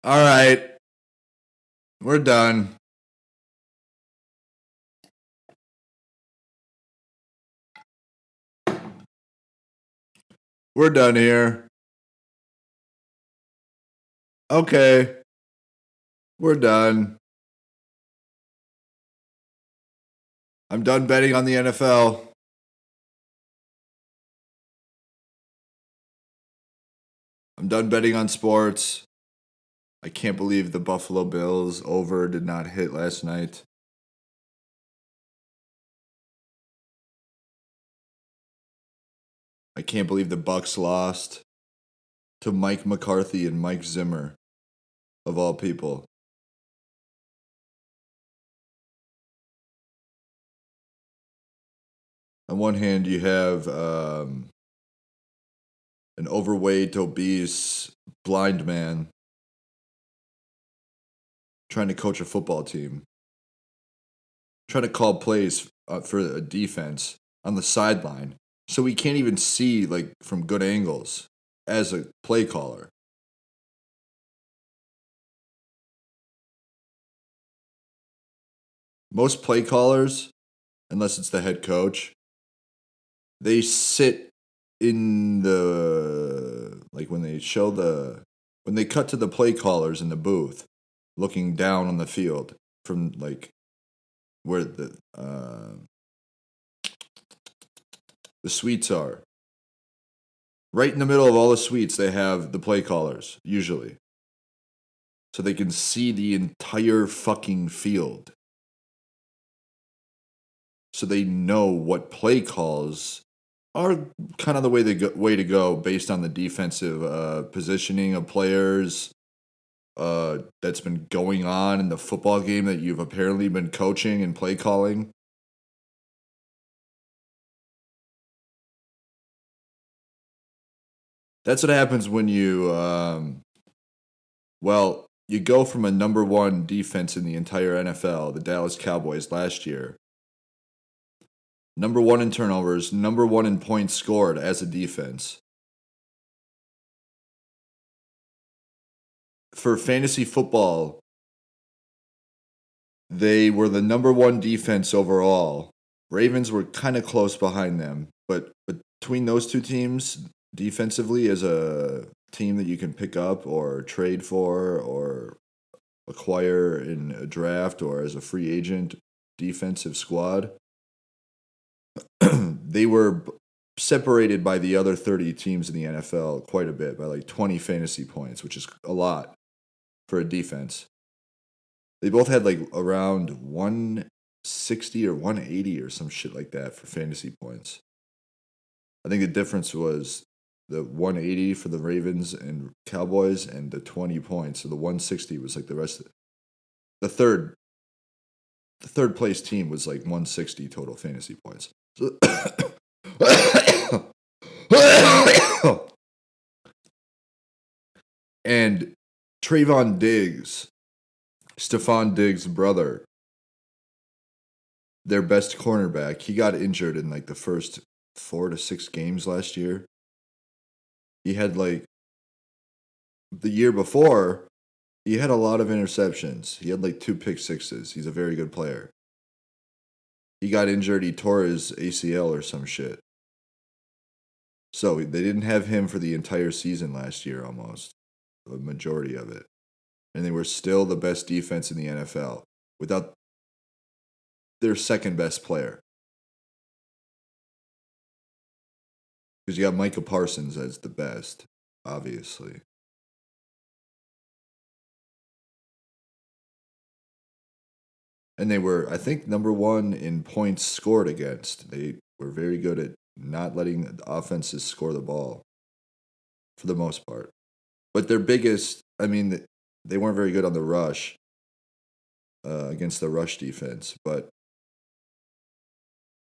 All right. We're done. We're done here. Okay. We're done. I'm done betting on the NFL. I'm done betting on sports. I can't believe the Buffalo Bills over did not hit last night. I can't believe the Bucks lost to Mike McCarthy and Mike Zimmer, of all people. On one hand, you have an overweight, obese, blind man trying to coach a football team, trying to call plays for a defense on the sideline, so he can't even see like from good angles as a play caller. Most play callers, unless it's the head coach, they sit in the like when they cut to the play callers in the booth, looking down on the field from like where the suites are. Right in the middle of all the suites, they have the play callers usually, so they can see the entire fucking field. So they know what play calls are kind of the way to go based on the defensive positioning of players that's been going on in the football game that you've apparently been coaching and play calling. That's what happens when you go from a number one defense in the entire NFL, the Dallas Cowboys last year, number one in turnovers, number one in points scored as a defense. For fantasy football, they were the number one defense overall. Ravens were kind of close behind them, but between those two teams, defensively, as a team that you can pick up or trade for or acquire in a draft or as a free agent defensive squad, they were separated by the other 30 teams in the NFL quite a bit by like 20 fantasy points, which is a lot for a defense. They both had like around 160 or 180 or some shit like that for fantasy points. I think the difference was the 180 for the Ravens and Cowboys and the 20 points. So the 160 was like the rest of the third the third place team was like 160 total fantasy points. So and Trayvon Diggs, Stephon Diggs' brother, their best cornerback, he got injured in like the first 4 to 6 games last year. He had like the year before, he had a lot of interceptions. He had like 2 pick sixes. He's a very good player. He got injured. He tore his ACL or some shit. So they didn't have him for the entire season last year almost, a majority of it. And they were still the best defense in the NFL without their second best player. Because you got Micah Parsons as the best, obviously. And they were, I think, number one in points scored against. They were very good at not letting the offenses score the ball for the most part. But their biggest, I mean, they weren't very good on the rush against the rush defense, but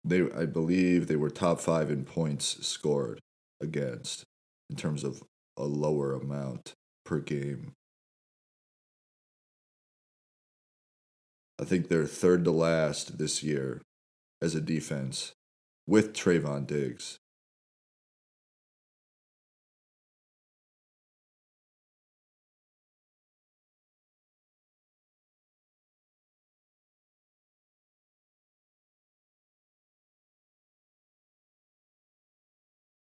I believe they were top five in points scored against in terms of a lower amount per game. I think they're third to last this year as a defense with Trayvon Diggs.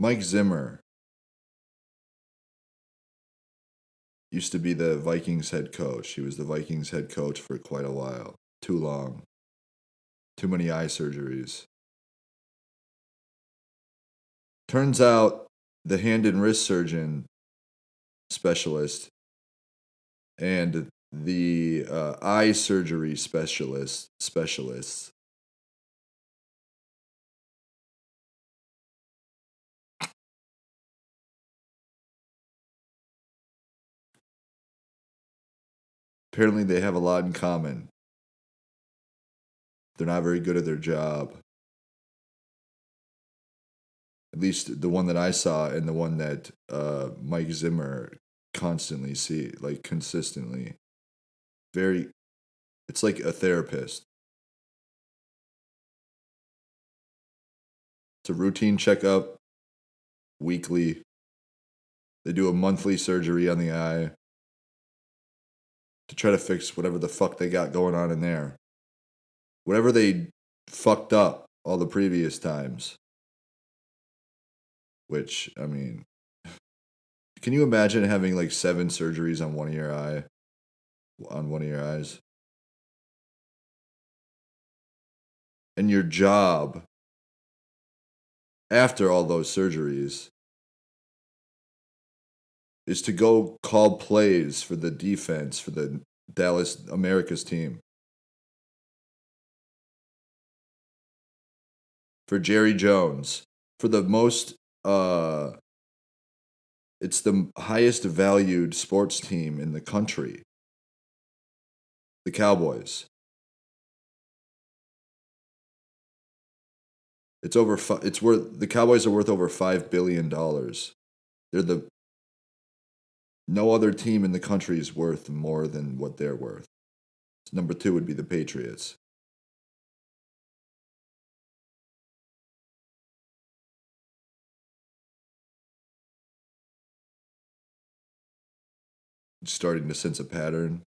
Mike Zimmer used to be the Vikings head coach. He was the Vikings head coach for quite a while. Too long. Too many eye surgeries. Turns out the hand and wrist surgeon specialist and the eye surgery specialists apparently they have a lot in common. They're not very good at their job. At least the one that I saw and the one that Mike Zimmer constantly consistently. It's like a therapist. It's a routine checkup, weekly. They do a monthly surgery on the eye to try to fix whatever the fuck they got going on in there. Whatever they fucked up all the previous times. Which, I mean, can you imagine having like 7 surgeries on one of your eyes? And your job after all those surgeries is to go call plays for the defense for the Dallas America's team. For Jerry Jones. For the most it's the highest valued sports team in the country. The Cowboys. The Cowboys are worth over $5 billion. No other team in the country is worth more than what they're worth. Number 2 would be the Patriots. Starting to sense a pattern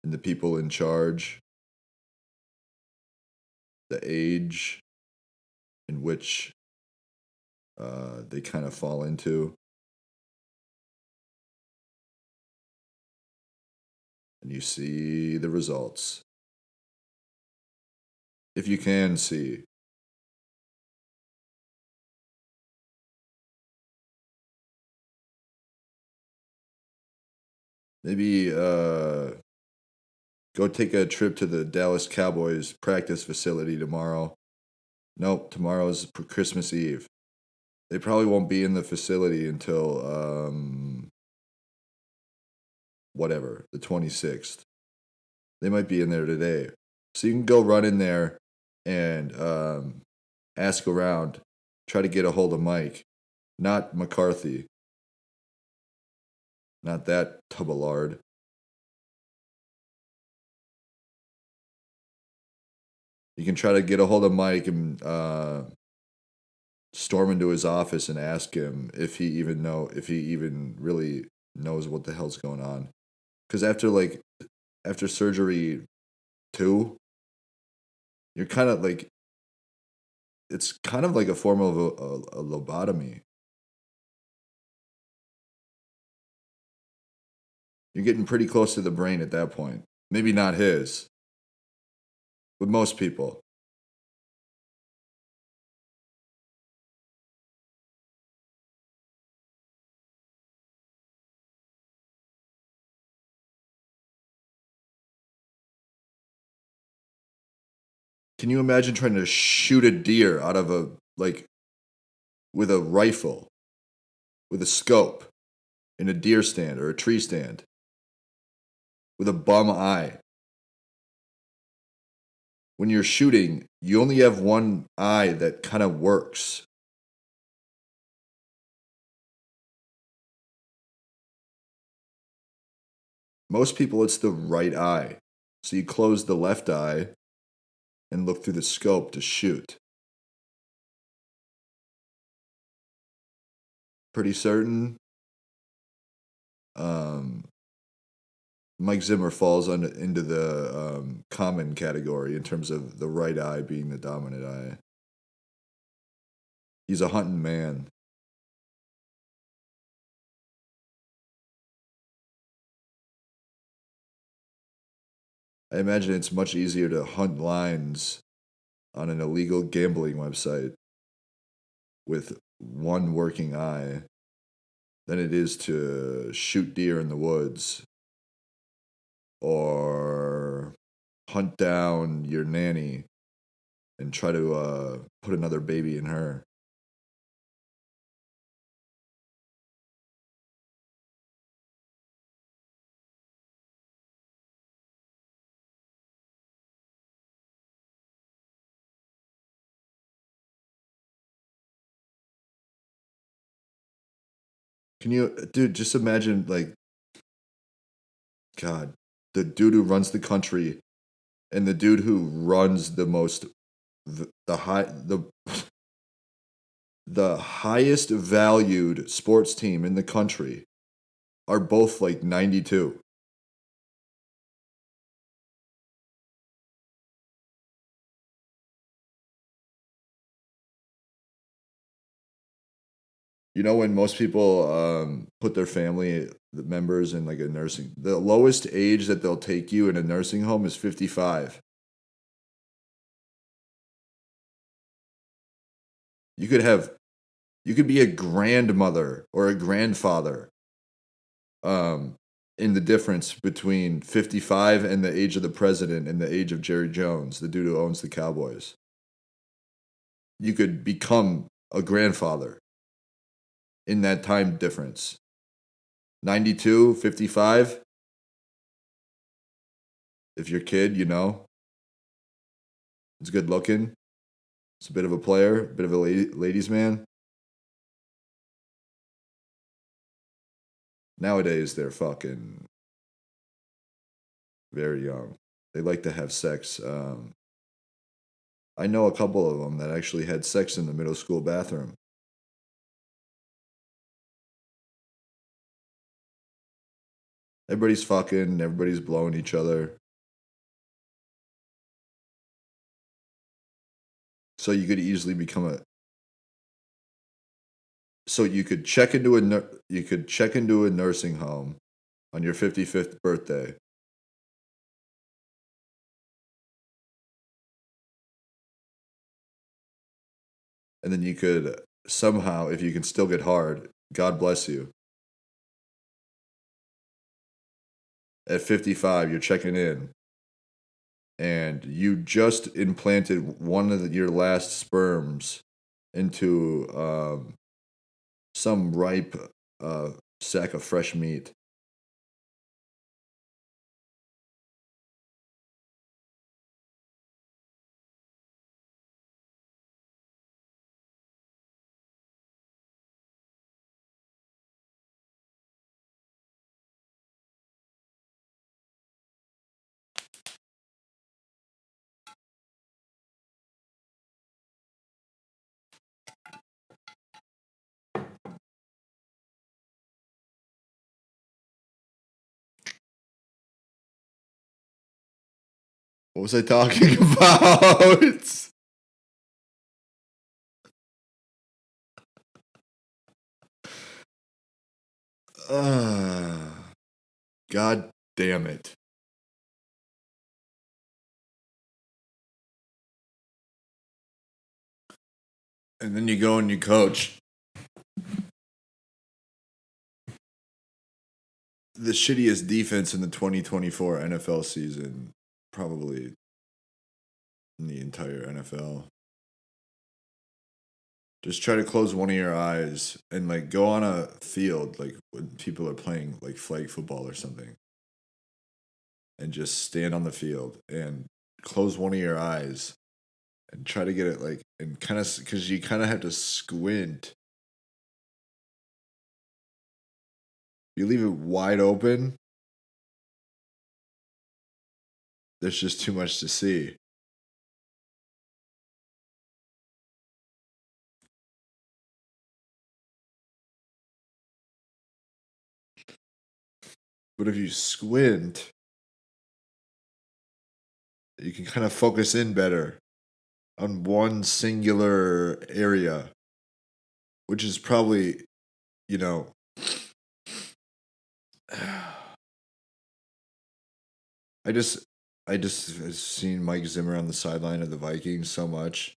in the people in charge, the age in which they kind of fall into. And you see the results. If you can see. Maybe go take a trip to the Dallas Cowboys practice facility tomorrow. Nope, tomorrow's Christmas Eve. They probably won't be in the facility until whatever, the 26th. They might be in there today. So you can go run in there and ask around, try to get a hold of Mike, not McCarthy. Not that tuballard. You can try to get a hold of Mike and storm into his office and ask him if he even really knows what the hell's going on. Because after surgery 2, you're kind of like, it's kind of like a form of a lobotomy. You're getting pretty close to the brain at that point. Maybe not his. With most people. Can you imagine trying to shoot a deer out of with a rifle, with a scope, in a deer stand or a tree stand, with a bum eye? When you're shooting, you only have one eye that kind of works. Most people, it's the right eye. So you close the left eye and look through the scope to shoot. Pretty certain Mike Zimmer falls into the common category in terms of the right eye being the dominant eye. He's a hunting man. I imagine it's much easier to hunt lines on an illegal gambling website with one working eye than it is to shoot deer in the woods or hunt down your nanny and try to put another baby in her. Can you, dude, just imagine, like, God, the dude who runs the country and the dude who runs the most, the high, the highest valued sports team in the country are both like 92. You know, when most people put their family members in like a nursing, the lowest age that they'll take you in a nursing home is 55. You could have, you could be a grandmother or a grandfather um, in the difference between 55 and the age of the president and the age of Jerry Jones, the dude who owns the Cowboys. You could become a grandfather in that time difference. 92, 55. If your kid, you know, is good looking, it's a bit of a player, a bit of a ladies' man. Nowadays, they're fucking very young. They like to have sex. I know a couple of them that actually had sex in the middle school bathroom. Everybody's fucking, everybody's blowing each other. So you could easily become a. So you could check into you could check into a nursing home on your 55th birthday, and then you could somehow, if you can still get hard, God bless you. At 55, you're checking in, and you just implanted one of your last sperms into some ripe uh, sack of fresh meat. What was I talking about? uh, God damn it. And then you go and you coach the shittiest defense in the 2024 NFL season, probably in the entire NFL. Just try to close one of your eyes and like go on a field like when people are playing like flag football or something and just stand on the field and close one of your eyes and try to get it like and kind of because you kind of have to squint. You leave it wide open, there's just too much to see. But if you squint, you can kind of focus in better on one singular area. which is probably, you know, I just I just have seen Mike Zimmer on the sideline of the Vikings so much,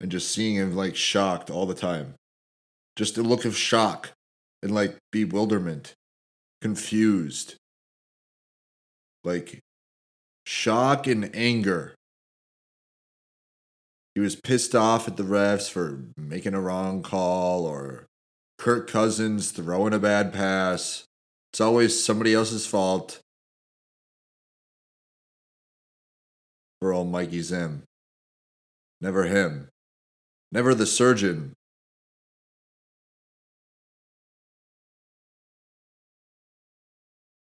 and just seeing him like shocked all the time, just a look of shock and like bewilderment, confused, like shock and anger. He was pissed off at the refs for making a wrong call or Kirk Cousins throwing a bad pass. It's always somebody else's fault for old Mikey Zim. Never him. Never the surgeon.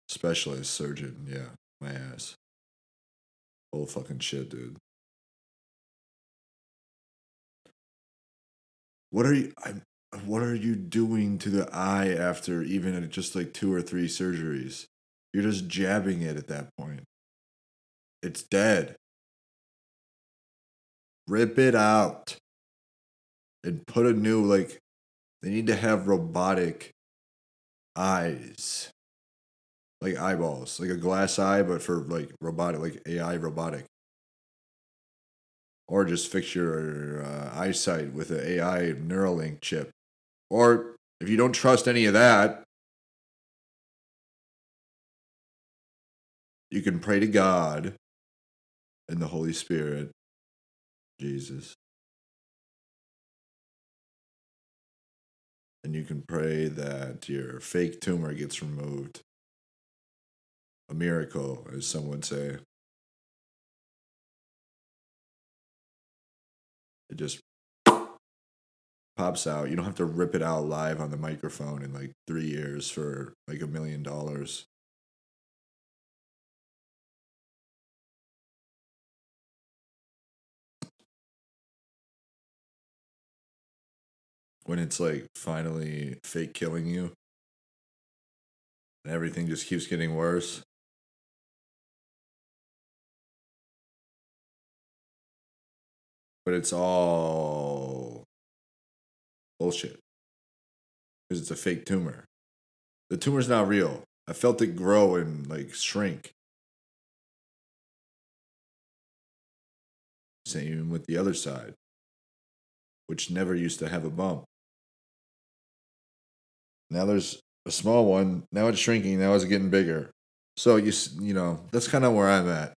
Specialist surgeon. Yeah, my ass. Whole fucking shit, dude. What are you? What are you doing to the eye after even just like 2 or 3 surgeries? You're just jabbing it at that point. It's dead. Rip it out and put a new like. They need to have robotic eyes, like eyeballs, like a glass eye, but for like robotic, like AI robotic, or just fix your eyesight with an AI Neuralink chip. Or if you don't trust any of that, you can pray to God and the Holy Spirit, Jesus, and you can pray that your fake tumor gets removed. A miracle, as some would say. It just pops out. You don't have to rip it out live on the microphone in like 3 years for like $1 million. When it's like finally fake killing you and everything just keeps getting worse. But it's all bullshit because it's a fake tumor. The tumor's not real. I felt it grow and like shrink. Same with the other side, which never used to have a bump. Now there's a small one. Now it's shrinking. Now it's getting bigger. So you know that's kind of where I'm at.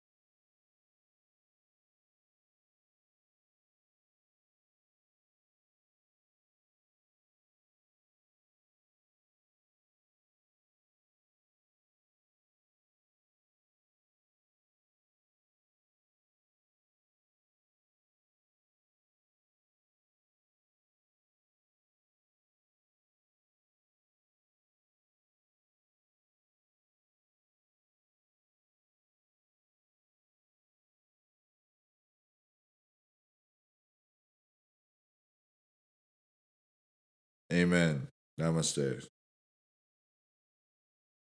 Amen. Namaste.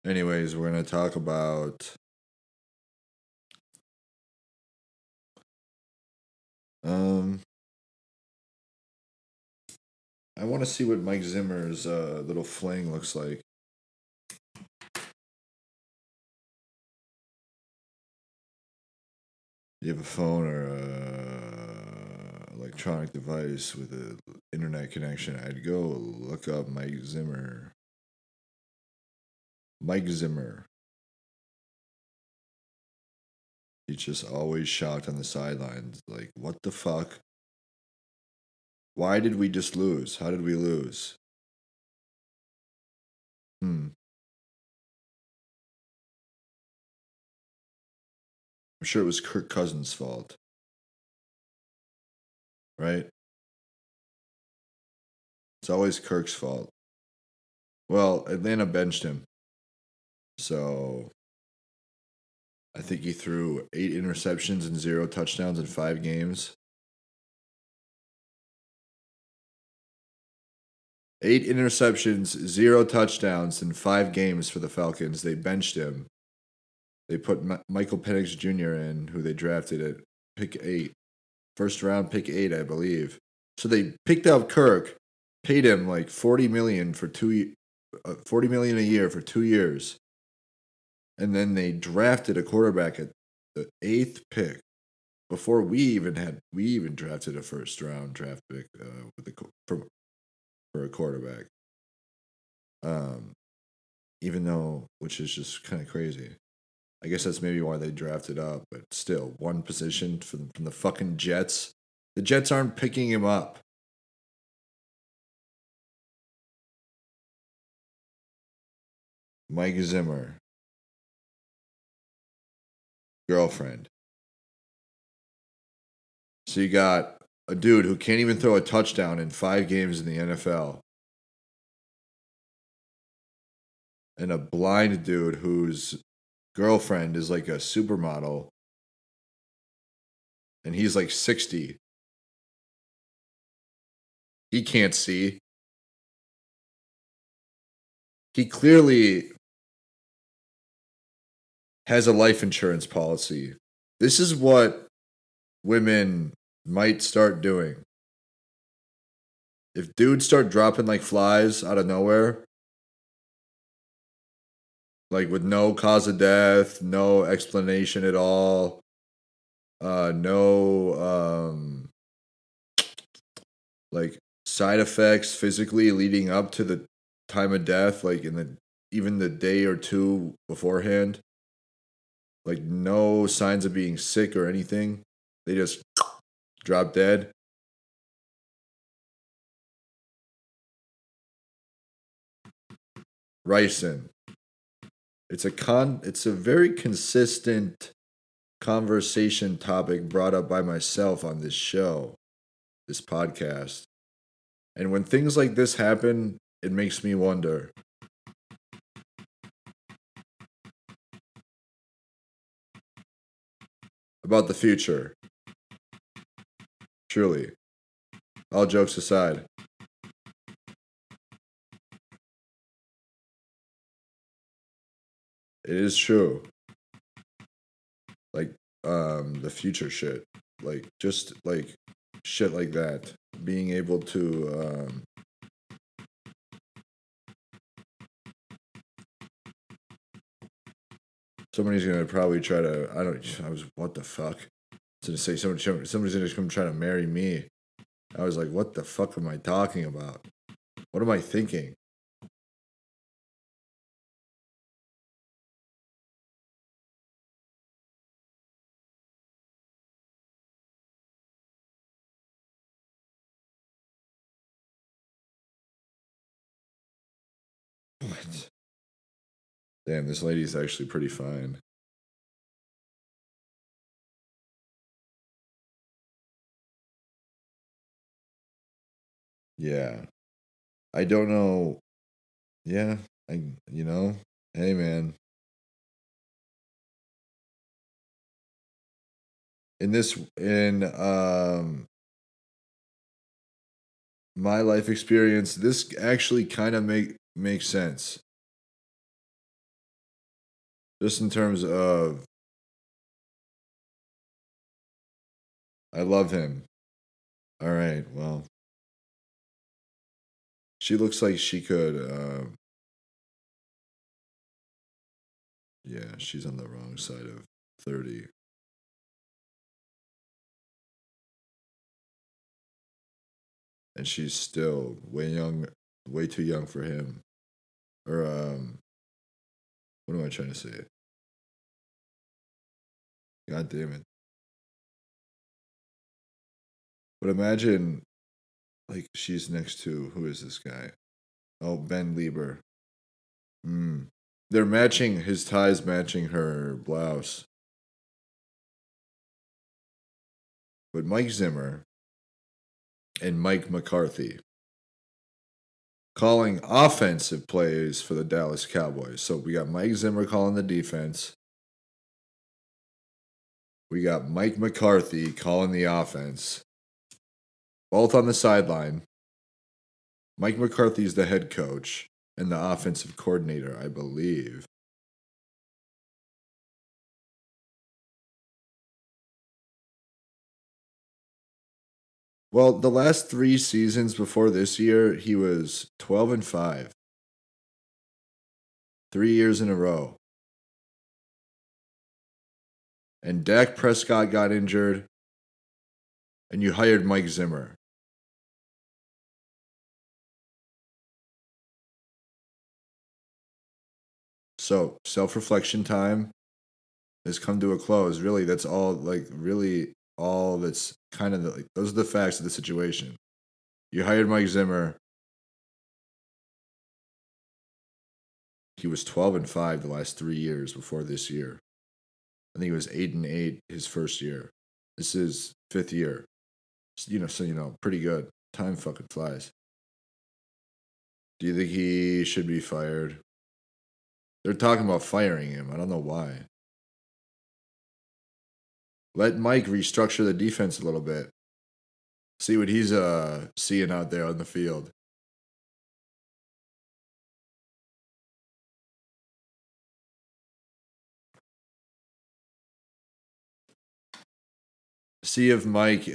Anyways, we're gonna talk about um. I want to see what Mike Zimmer's little fling looks like. You have a phone or a electronic device with an internet connection, I'd go look up Mike Zimmer. Mike Zimmer. He's just always shocked on the sidelines. Like, what the fuck? Why did we just lose? How did we lose? I'm sure it was Kirk Cousins' fault, right? It's always Kirk's fault. Well, Atlanta benched him. So I think he threw 8 interceptions and 0 touchdowns in 5 games. 8 interceptions, 0 touchdowns in 5 games for the Falcons. They benched him. They put Michael Penix Jr. in, who they drafted at pick 8. First round, pick 8, I believe. So they picked up Kirk, paid him like 40 million for 40 million a year for 2 years, and then they drafted a quarterback at the 8th pick before we even drafted a first round draft pick for a quarterback. Even though, which is just kind of crazy. I guess that's maybe why they drafted up, but still, one position from the fucking Jets. The Jets aren't picking him up. Mike Zimmer, girlfriend. So you got a dude who can't even throw a touchdown in 5 games in the NFL, and a blind dude whose girlfriend is like a supermodel, and he's like 60. He can't see. He clearly has a life insurance policy. This is what women might start doing. If dudes start dropping like flies out of nowhere, like with no cause of death, no explanation at all, no like side effects physically leading up to the time of death, like in the even the day or two beforehand, like no signs of being sick or anything. They just drop dead. Ricin. It's a very consistent conversation topic brought up by myself on this show, this podcast. And when things like this happen, it makes me wonder. About the future. Truly. All jokes aside. It is true. Like, the future shit. Like, just like shit like that. Being able to, somebody's gonna probably try to, what the fuck? To say somebody's gonna come try to marry me. I was like, what the fuck am I talking about? What am I thinking? What? Damn, this lady's actually pretty fine. Yeah. I don't know. Yeah. I, you know, hey man, in my life experience, this actually kind of makes sense. Just in terms of I love him. All right, well, she looks like she could yeah, she's on the wrong side of 30. And she's still way too young for him. Or what am I trying to say? God damn it. But imagine like she's next to who is this guy? Oh, Ben Lieber. Hmm. They're matching his ties, matching her blouse. But Mike Zimmer and Mike McCarthy calling offensive plays for the Dallas Cowboys. So we got Mike Zimmer calling the defense. We got Mike McCarthy calling the offense. Both on the sideline. Mike McCarthy's the head coach and the offensive coordinator, I believe. Well, the last 3 seasons before this year, he was 12-5, 3 years in a row. And Dak Prescott got injured, and you hired Mike Zimmer. So, self-reflection time has come to a close. Really, that's all, like, really all that's kind of like, those are the facts of the situation. You hired Mike Zimmer. He was 12-5 the last 3 years before this year. I think he was 8-8 his first year. This is 5th year. So pretty good. Time fucking flies. Do you think he should be fired? They're talking about firing him. I don't know why. Let Mike restructure the defense a little bit. See what he's seeing out there on the field. See if Mike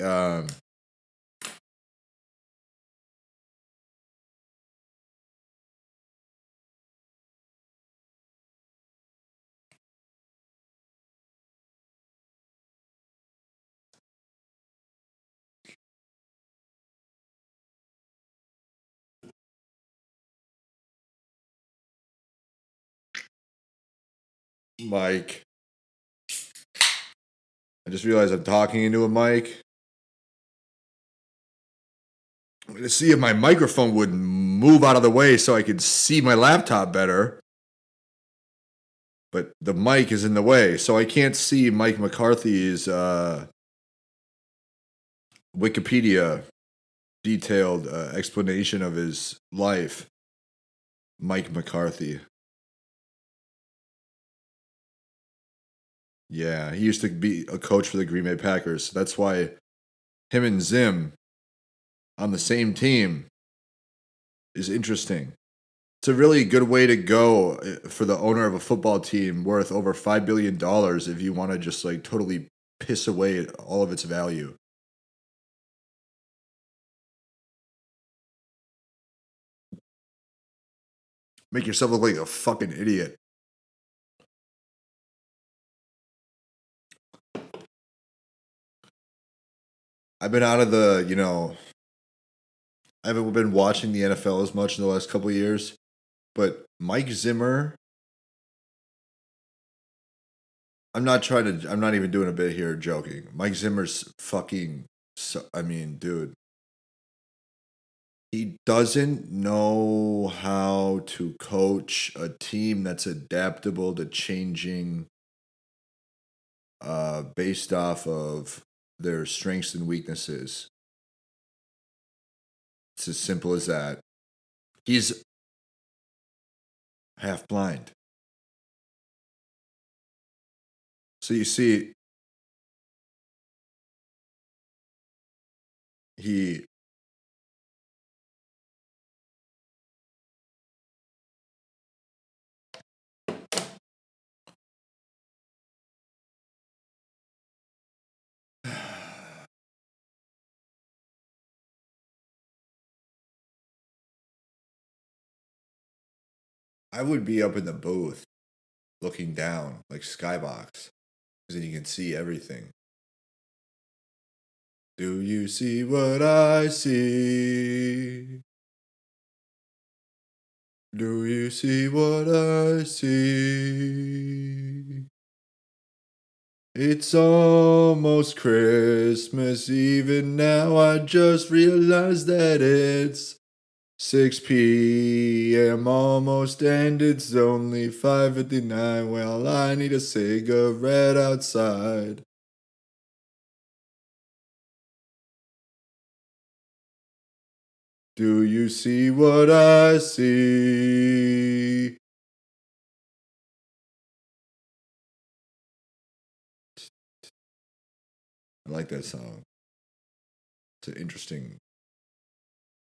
Mike. I just realized I'm talking into a mic. I'm going to see if my microphone would move out of the way so I could see my laptop better. But the mic is in the way, so I can't see Mike McCarthy's Wikipedia detailed explanation of his life. Mike McCarthy. Yeah, he used to be a coach for the Green Bay Packers. That's why him and Zim on the same team is interesting. It's a really good way to go for the owner of a football team worth over $5 billion if you want to just like totally piss away all of its value. Make yourself look like a fucking idiot. I've been out of I haven't been watching the NFL as much in the last couple of years, but Mike Zimmer, I'm not even doing a bit here joking. Mike Zimmer's fucking, I mean, dude, he doesn't know how to coach a team that's adaptable to changing based off of their strengths and weaknesses. It's as simple as that. He's half blind. So you see, he I would be up in the booth looking down like Skybox because then you can see everything. Do you see what I see? Do you see what I see? It's almost Christmas Eve, and now I just realized that it's 6 p.m. almost, and it's only 5:59. Well, I need a cigarette outside. Do you see what I see? I like that song. It's an interesting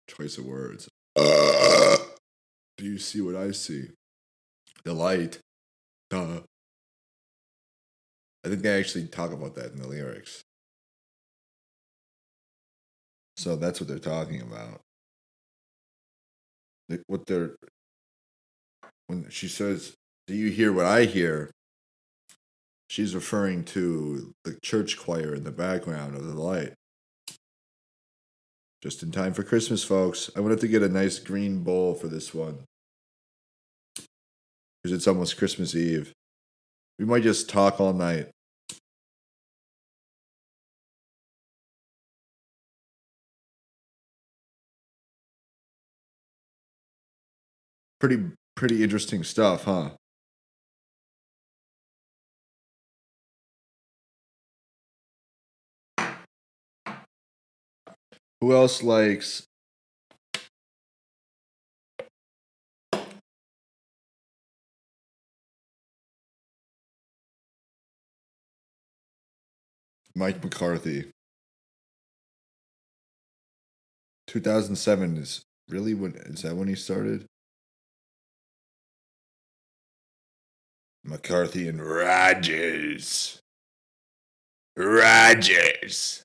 choice of words. Do you see what I see? The light. Duh. I think they actually talk about that in the lyrics. So that's what they're talking about. What they're when she says, "Do you hear what I hear?" She's referring to the church choir in the background of the light. Just in time for Christmas, folks. I wanted to get a nice green bowl for this one because it's almost Christmas Eve. We might just talk all night. Pretty interesting stuff, huh? Who else likes Mike McCarthy? 2007 is really when is that when he started? McCarthy and Rogers. Rogers.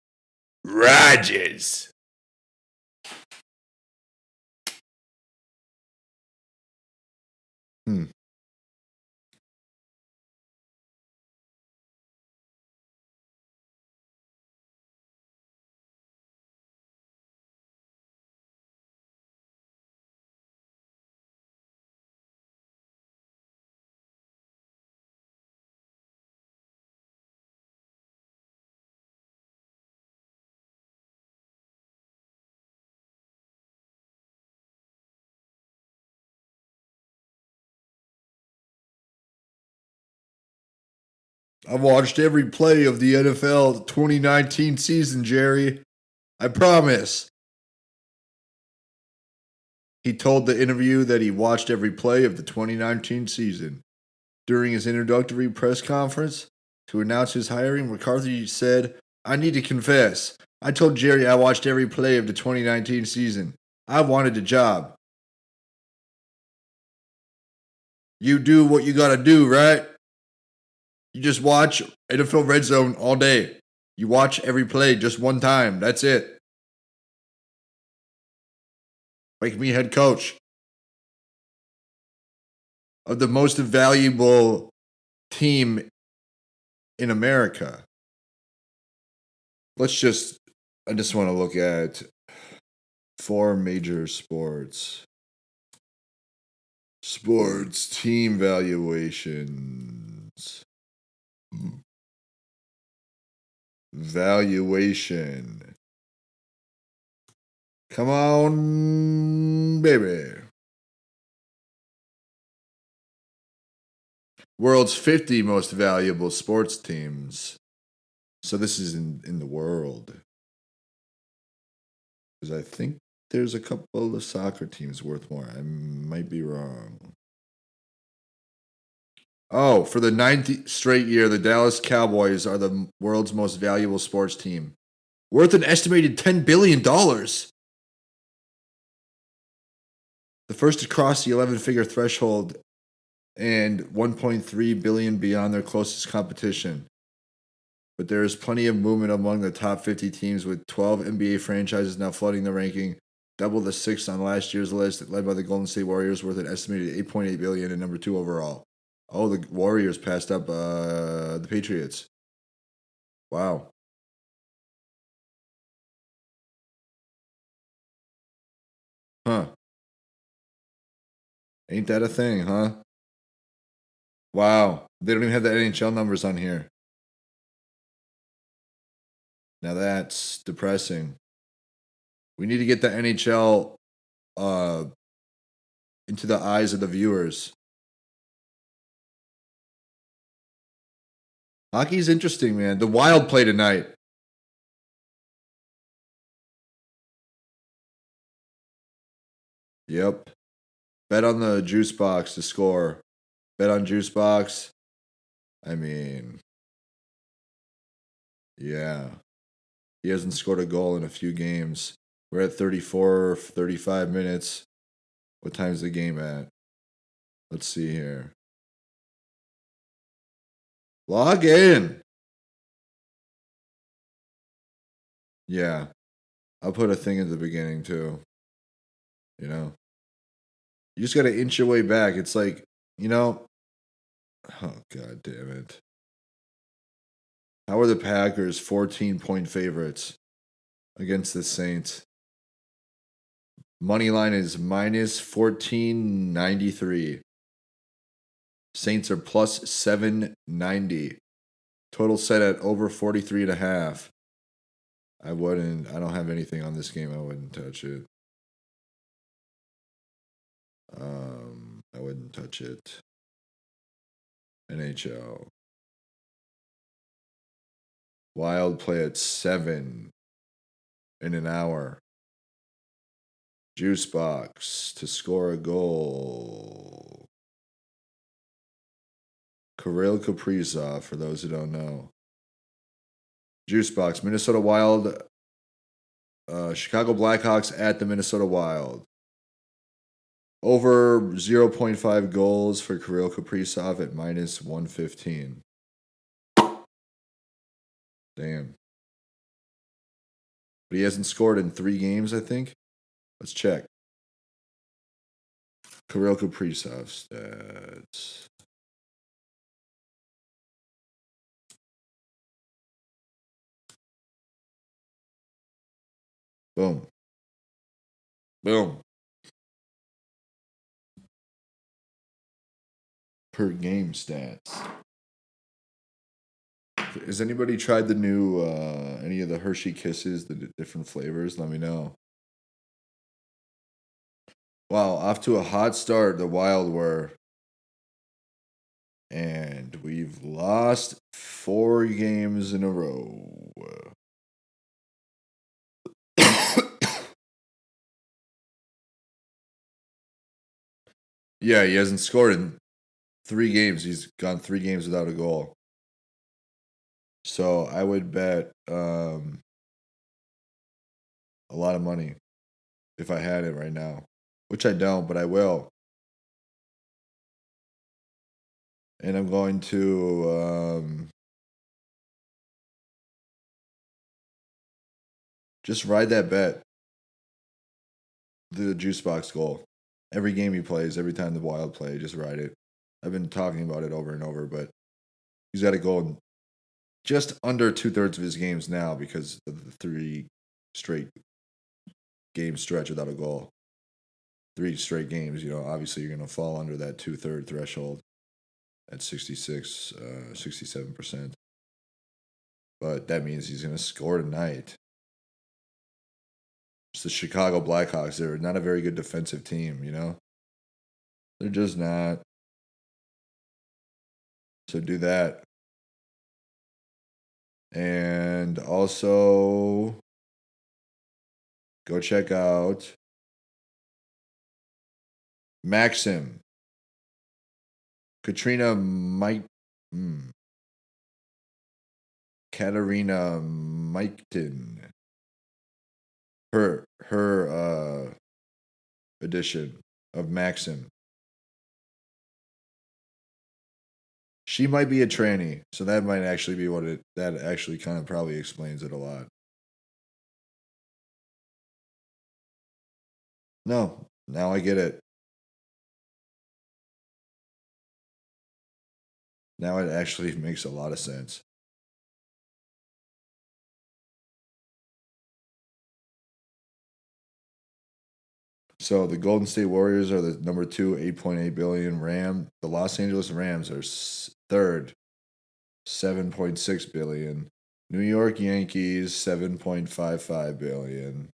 Rogers. Hmm. I've watched every play of the NFL 2019 season, Jerry. I promise. He told the interview that he watched every play of the 2019 season. During his introductory press conference to announce his hiring, McCarthy said, "I need to confess. I told Jerry I watched every play of the 2019 season. I wanted the job. You do what you gotta do, right? You just watch NFL Red Zone all day. You watch every play just one time. That's it. Make me head coach of the most valuable team in America." Let's just, I just want to look at four major sports. Sports team valuations. Valuation. Come on, baby. World's 50 most valuable sports teams. So this is in the world. Because I think there's a couple of soccer teams worth more. I might be wrong. Oh, for the ninth straight year, the Dallas Cowboys are the world's most valuable sports team, worth an estimated $10 billion. The first to cross the 11-figure threshold and 1.3 billion beyond their closest competition. But there is plenty of movement among the top 50 teams, with 12 NBA franchises now flooding the ranking, double the six on last year's list, led by the Golden State Warriors, worth an estimated 8.8 billion and number 2 overall. Oh, the Warriors passed up the Patriots. Wow. Huh. Ain't that a thing, huh? Wow. They don't even have the NHL numbers on here. Now that's depressing. We need to get the NHL uh, into the eyes of the viewers. Hockey's interesting, man. The Wild play tonight. Yep. Bet on the juice box to score. Bet on juice box. I mean, yeah. He hasn't scored a goal in a few games. We're at 34, 35 minutes. What time's the game at? Let's see here. Log in. Yeah. I'll put a thing at the beginning too. You know, you just got to inch your way back. It's like, you know, oh god damn it. How are the Packers 14-point favorites against the Saints? Money line is minus 1493. Saints are plus 790. Total set at over 43 and a half. I don't have anything on this game. I wouldn't touch it. I wouldn't touch it. NHL. Wild play at 7 in an hour. Juice box to score a goal. Kirill Kaprizov, for those who don't know. Juice box, Minnesota Wild, Chicago Blackhawks at the Minnesota Wild. Over 0.5 goals for Kirill Kaprizov at minus 115. Damn. But he hasn't scored in 3 games, I think. Let's check. Kirill Kaprizov stats. Boom. Boom. Per game stats. Has anybody tried the new, any of the Hershey Kisses, the different flavors? Let me know. Wow, off to a hot start, the Wild were. And we've lost 4 games in a row. Yeah, he hasn't scored in 3 games. He's gone 3 games without a goal. So I would bet a lot of money if I had it right now, which I don't, but I will. And I'm going to just ride that bet. The juice box goal. Every game he plays, every time the Wild play, just ride it. I've been talking about it over and over, but he's got a goal in just under 2/3 of his games now because of the 3 straight game stretch without a goal. 3 straight games, obviously you're going to fall under that 2/3 threshold at 66, 67%. But that means he's going to score tonight. It's the Chicago Blackhawks. They're not a very good defensive team, They're just not. So do that. And also go check out Maxim. Katrina Mike. Katarina Mikan. Her edition of Maxim. She might be a tranny, so that might actually be that actually kind of probably explains it a lot. No, now I get it. Now it actually makes a lot of sense. So the Golden State Warriors are the number 2, 8.8 billion. The Los Angeles Rams are third, 7.6 billion. New York Yankees, 7.55 billion.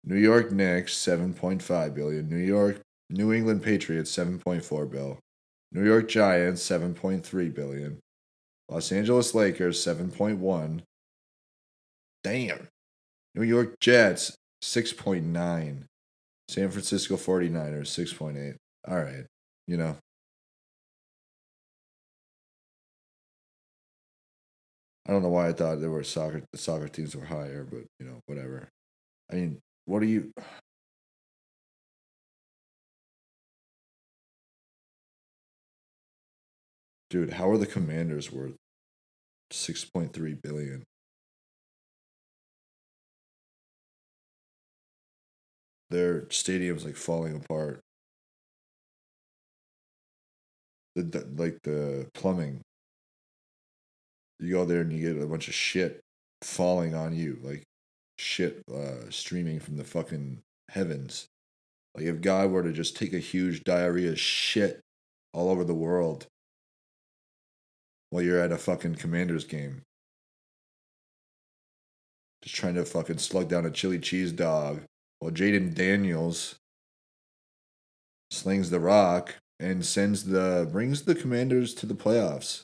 New York Knicks, 7.5 billion. New England Patriots, 7.4 billion. New York Giants, 7.3 billion. Los Angeles Lakers, 7.1. Damn. New York Jets, 6.9. San Francisco 49ers, 6.8. All right. I don't know why I thought the soccer teams were higher, but whatever. I mean, what do you Dude, how are the Commanders worth 6.3 billion? their stadium's like falling apart. Like the plumbing. You go there and you get a bunch of shit falling on you, like shit streaming from the fucking heavens. Like if God were to just take a huge diarrhea shit all over the world while you're at a fucking Commanders game, just trying to fucking slug down a chili cheese dog, while Jaden Daniels slings the rock and brings the Commanders to the playoffs.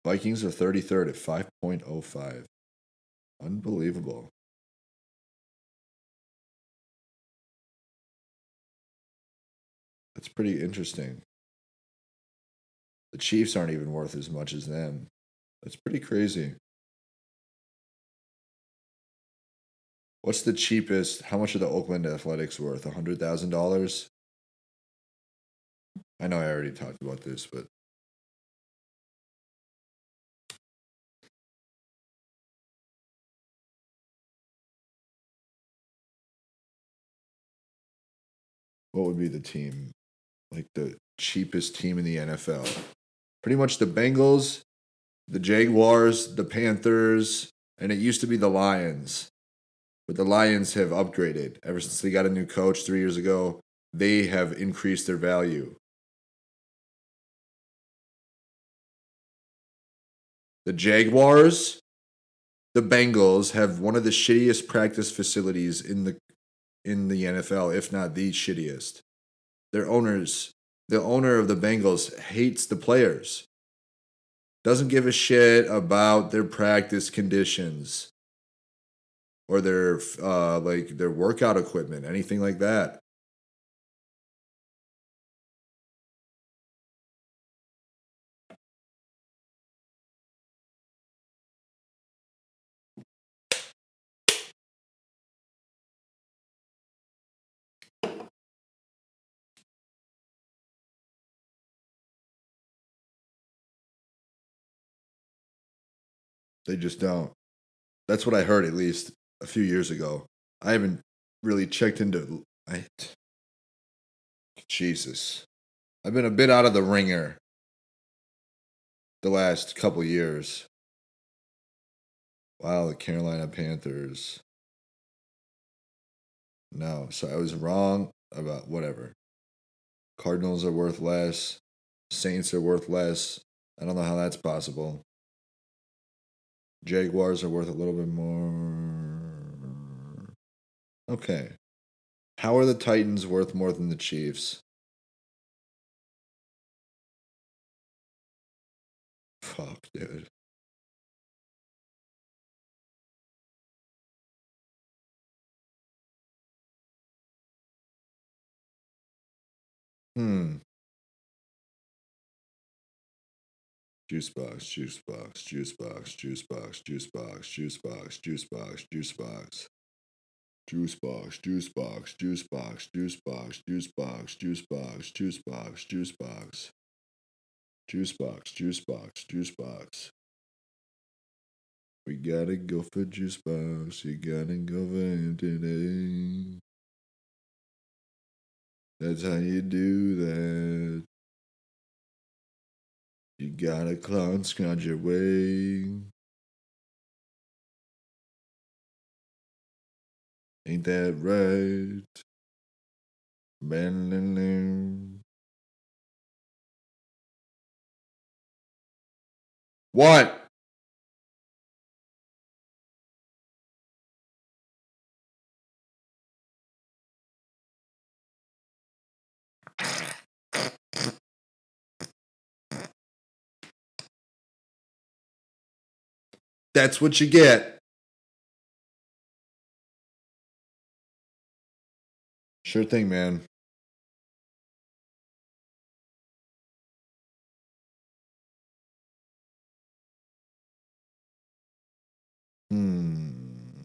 Vikings are 33rd at 5.05. Unbelievable. That's pretty interesting. The Chiefs aren't even worth as much as them. That's pretty crazy. What's the cheapest? How much are the Oakland Athletics worth? $100,000? I know I already talked about this, but what would be the team? Like the cheapest team in the NFL? Pretty much the Bengals, the Jaguars, the Panthers, and it used to be the Lions. But the Lions have upgraded ever since they got a new coach 3 years ago. They have increased their value. The Jaguars, the Bengals have one of the shittiest practice facilities in the NFL, if not the shittiest. The owner of the Bengals hates the players. Doesn't give a shit about their practice conditions or their their workout equipment, anything like that. They just don't. That's what I heard at least a few years ago. I haven't really checked into. Jesus, I've been a bit out of the ringer the last couple years. Wow, the Carolina Panthers. No, so I was wrong about whatever. Cardinals are worth less. Saints are worth less. I don't know how that's possible. Jaguars are worth a little bit more. Okay. How are the Titans worth more than the Chiefs? Fuck, dude. Hmm. Juice box, juice box, juice box, juice box, juice box, juice box, juice box, juice box. Juice box, juice box, juice box, juice box, juice box, juice box, juice box, juice box. Juice box, juice box, juice box. We gotta go for juice box. You gotta go for him today. That's how you do that. You gotta claw and scrounge your way. Ain't that right? What? That's what you get. Sure thing, man. Hmm.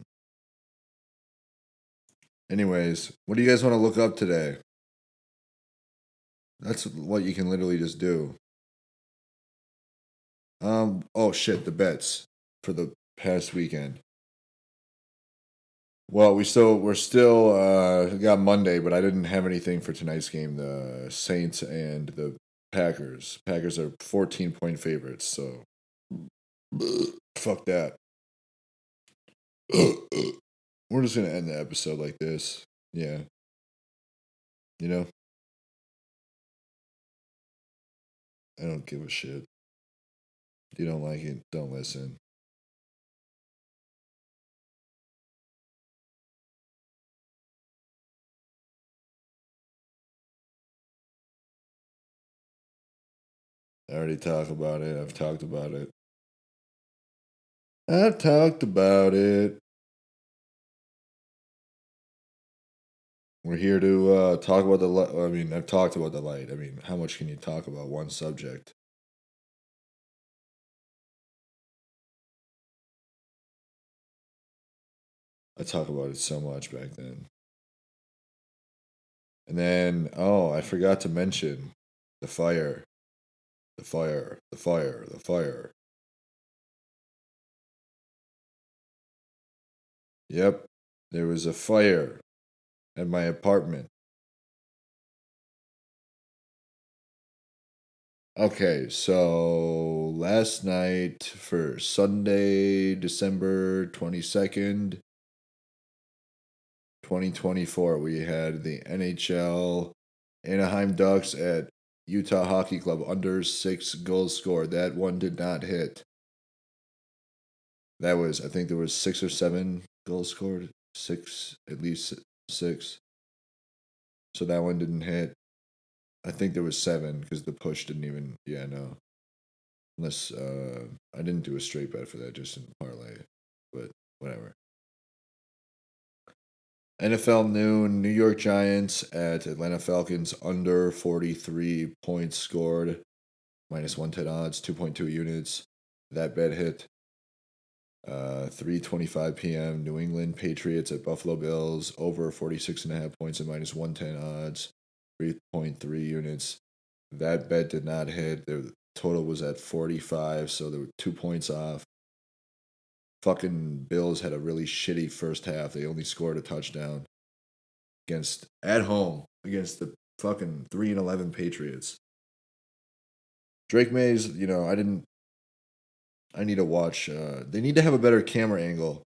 Anyways, what do you guys want to look up today? That's what you can literally just do. Oh shit, the bets for the past weekend. Well, we're still got Monday, but I didn't have anything for tonight's game. The Saints and the Packers. Packers are 14-point favorites, so fuck that. We're just gonna end the episode like this. Yeah, you know, I don't give a shit. You don't like it, don't listen. I already talked about it. I've talked about it. I've talked about it. We're here to talk about the light. I mean, I've talked about the light. I mean, how much can you talk about one subject? I talked about it so much back then. And then, oh, I forgot to mention the fire. The fire. The fire. The fire. Yep. There was a fire at my apartment. Okay, so last night for Sunday, December 22nd, 2024, we had the NHL Anaheim Ducks at Utah Hockey Club under 6 goals scored. That one did not hit. That was, I think there was 6 or 7 goals scored. Six, at least six. So that one didn't hit. I think there was 7 because the push didn't even, yeah, no. Unless I didn't do a straight bet for that, just in parlay. But whatever. NFL noon, New York Giants at Atlanta Falcons under 43 points scored, minus 110 odds, 2.2 units. That bet hit. 3:25 p.m. New England Patriots at Buffalo Bills over 46.5 points and minus 110 odds, 3.3 units. That bet did not hit. The total was at 45, so there were 2 points off. Fucking Bills had a really shitty first half. They only scored a touchdown against at home against the fucking 3-11 Patriots. Drake Mays, I need to watch. They need to have a better camera angle.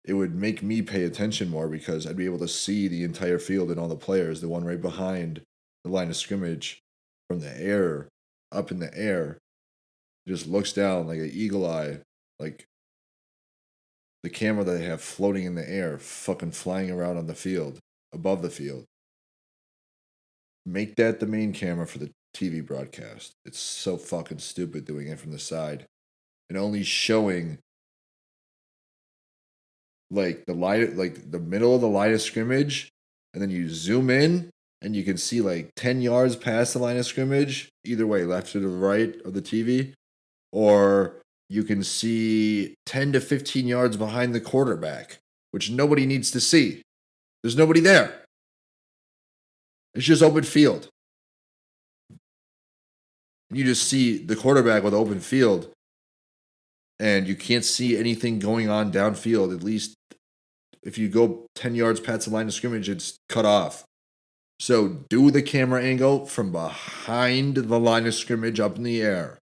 It would make me pay attention more because I'd be able to see the entire field and all the players. The one right behind the line of scrimmage from the air, up in the air, just looks down like an eagle eye, like the camera that they have floating in the air, fucking flying around on the field, above the field. Make that the main camera for the TV broadcast. It's so fucking stupid doing it from the side and only showing like the middle of the line of scrimmage, and then you zoom in and you can see like 10 yards past the line of scrimmage, either way, left to the right of the TV, or you can see 10 to 15 yards behind the quarterback, which nobody needs to see. There's nobody there. It's just open field. You just see the quarterback with open field, and you can't see anything going on downfield. At least if you go 10 yards past the line of scrimmage, it's cut off. So do the camera angle from behind the line of scrimmage up in the air.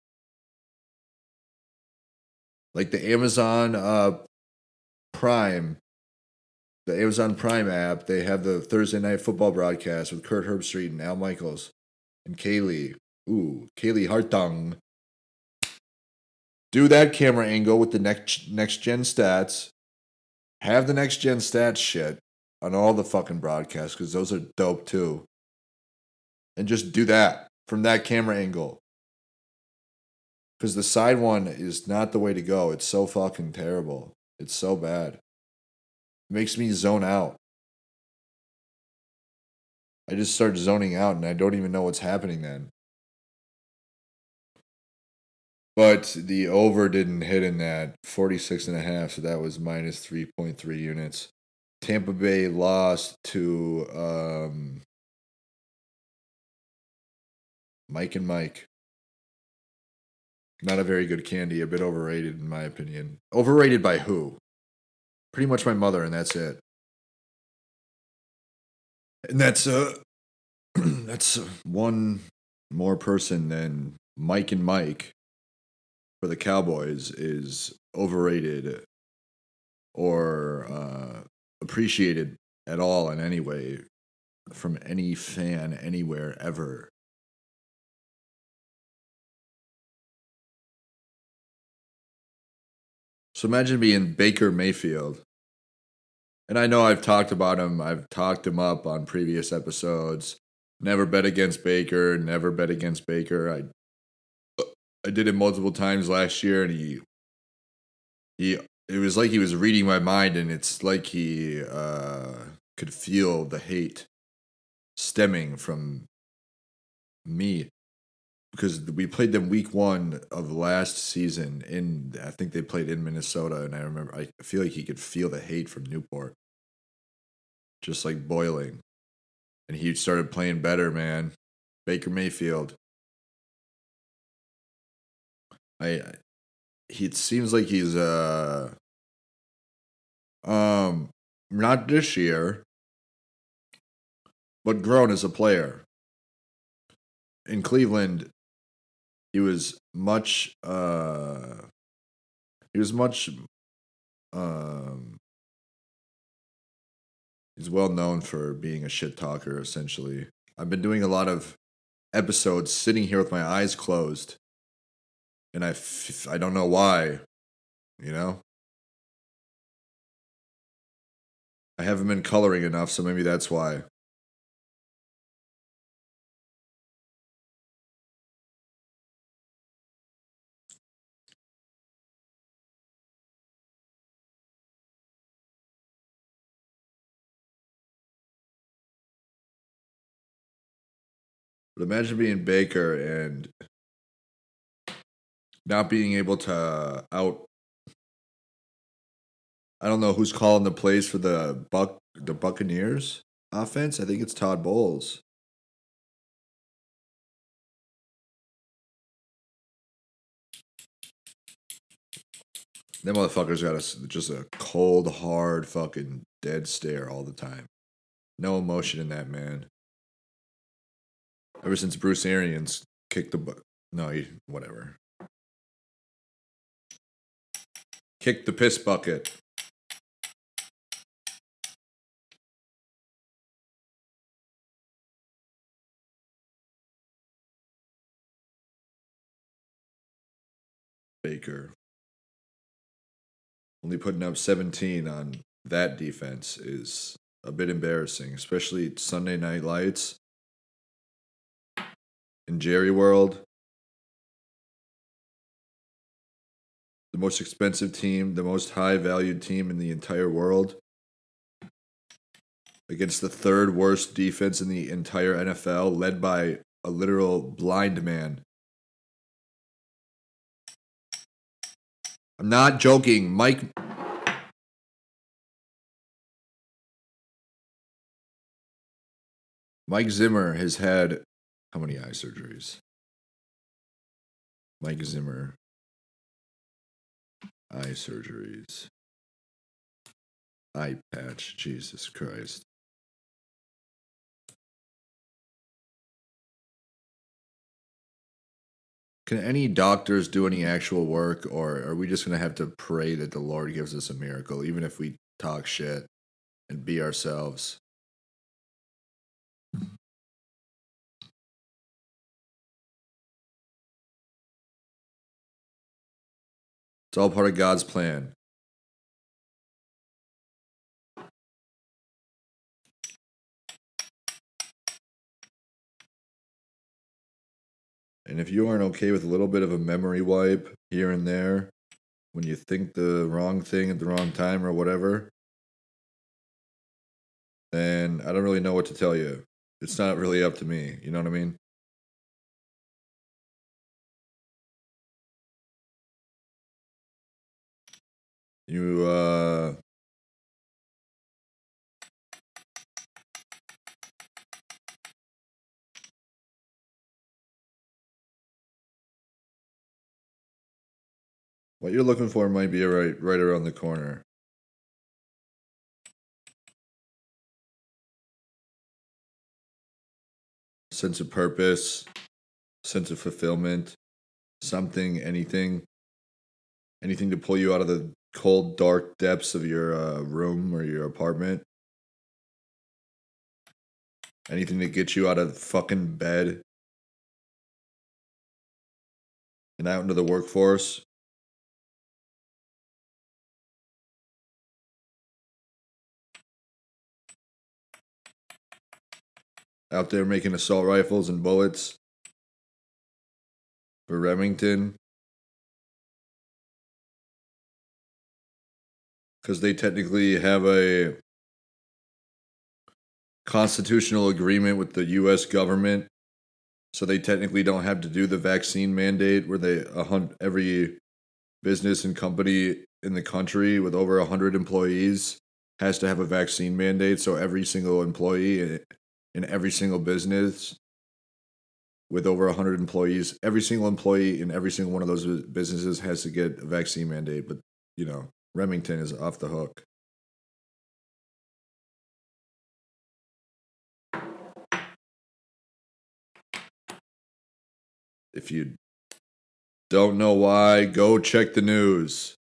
Like the Amazon Prime, the Amazon Prime app, they have the Thursday night football broadcast with Kurt Herbstreit and Al Michaels and Kaylee. Ooh, Kaylee Hartung. Do that camera angle with the next gen stats. Have the next gen stats shit on all the fucking broadcasts because those are dope too. And just do that from that camera angle. Because the side one is not the way to go. It's so fucking terrible. It's so bad. It makes me zone out. I just start zoning out and I don't even know what's happening then. But the over didn't hit in that 46.5, so that was minus 3.3 units. Tampa Bay lost to Mike and Mike. Not a very good candy, a bit overrated in my opinion. Overrated by who? Pretty much my mother, and that's it. And that's one more person than Mike and Mike for the Cowboys is overrated or appreciated at all in any way from any fan anywhere ever. So imagine being Baker Mayfield. And I know I've talked about him, I've talked him up on previous episodes. Never bet against Baker, never bet against Baker. I did it multiple times last year, and he it was like he was reading my mind, and it's like he could feel the hate stemming from me because we played them week 1 of last season in I think they played in Minnesota, and I feel like he could feel the hate from Newport just like boiling, and he started playing better, man. Baker Mayfield. I he it seems like he's um not this year, but grown as a player. In Cleveland, he was much he was much um he's well known for being a shit talker essentially. I've been doing a lot of episodes sitting here with my eyes closed, and I don't know why, you know? I haven't been coloring enough, so maybe that's why. But imagine being Baker and not being able to out. I don't know who's calling the plays for the Buccaneers offense. I think it's Todd Bowles. That motherfucker's got just a cold, hard, fucking dead stare all the time. No emotion in that man. Ever since Bruce Arians kicked the butt. No, whatever. Kicked the piss bucket. Baker. Only putting up 17 on that defense is a bit embarrassing, especially Sunday Night Lights in Jerry World. The most expensive team, the most high valued team in the entire world, against the third worst defense in the entire NFL, led by a literal blind man. I'm not joking. Mike Zimmer has had how many eye surgeries? Mike Zimmer, eye surgeries, eye patch. Jesus Christ. Can any doctors do any actual work, or are we just going to have to pray that the Lord gives us a miracle, even if we talk shit and be ourselves? It's all part of God's plan. And if you aren't okay with a little bit of a memory wipe here and there, when you think the wrong thing at the wrong time or whatever, then I don't really know what to tell you. It's not really up to me. You know what I mean? You, what you're looking for might be right around the corner. sense of purpose, sense of fulfillment, something, anything to pull you out of the cold, dark depths of your room or your apartment. Anything to get you out of the fucking bed and out into the workforce. Out there making assault rifles and bullets for Remington. Because they technically have a constitutional agreement with the U.S. government. So they technically don't have to do the vaccine mandate where every business and company in the country with over 100 employees has to have a vaccine mandate. So every single employee in every single business with over 100 employees, every single employee in every single one of those businesses has to get a vaccine mandate. But, Remington is off the hook. If you don't know why, go check the news.